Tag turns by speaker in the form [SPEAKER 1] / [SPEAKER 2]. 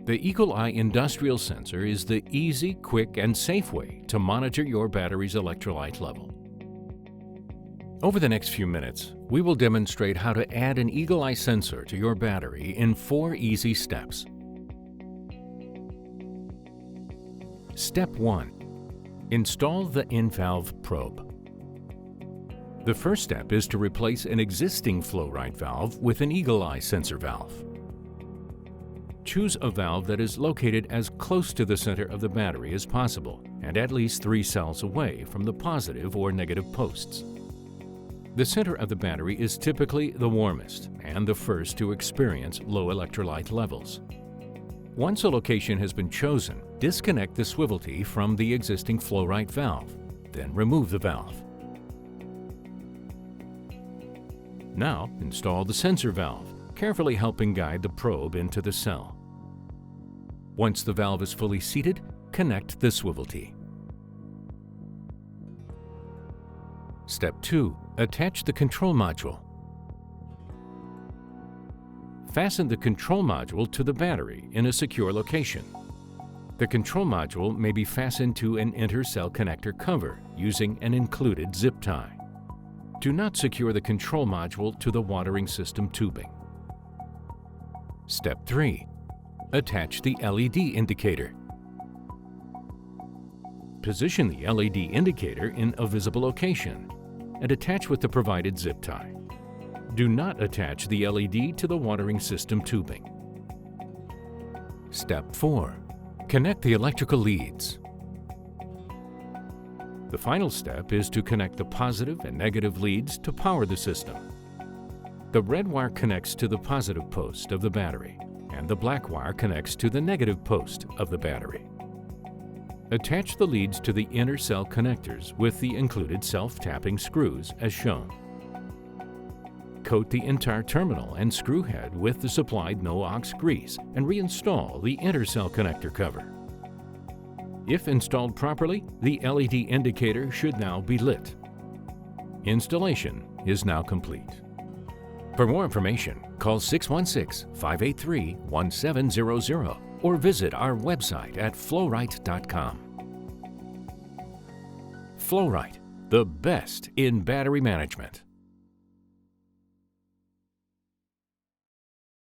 [SPEAKER 1] The Eagle Eye Industrial Sensor is the easy, quick, and safe way to monitor your battery's electrolyte level. Over the next few minutes, we will demonstrate how to add an Eagle Eye sensor to your battery in 4 easy steps. Step 1. Install the in-valve probe. The first step is to replace an existing Flow-Rite valve with an Eagle Eye sensor valve. Choose a valve that is located as close to the center of the battery as possible and at least 3 cells away from the positive or negative posts. The center of the battery is typically the warmest and the first to experience low electrolyte levels. Once a location has been chosen, disconnect the swivel tee from the existing Flow-Rite valve, then remove the valve. Now, install the sensor valve, carefully helping guide the probe into the cell. Once the valve is fully seated, connect the swivel tee. Step 2. Attach the control module. Fasten the control module to the battery in a secure location. The control module may be fastened to an inter-cell connector cover using an included zip tie. Do not secure the control module to the watering system tubing. Step 3. Attach the LED indicator. Position the LED indicator in a visible location and attach with the provided zip tie. Do not attach the LED to the watering system tubing. Step 4. Connect the electrical leads. The final step is to connect the positive and negative leads to power the system. The red wire connects to the positive post of the battery, and the black wire connects to the negative post of the battery. Attach the leads to the inner cell connectors with the included self-tapping screws as shown. Coat the entire terminal and screw head with the supplied no-ox grease and reinstall the inner cell connector cover. If installed properly, the LED indicator should now be lit. Installation is now complete. For more information, call 616-583-1700 or visit our website at Flow-Rite.com. Flow-Rite, the best in battery management.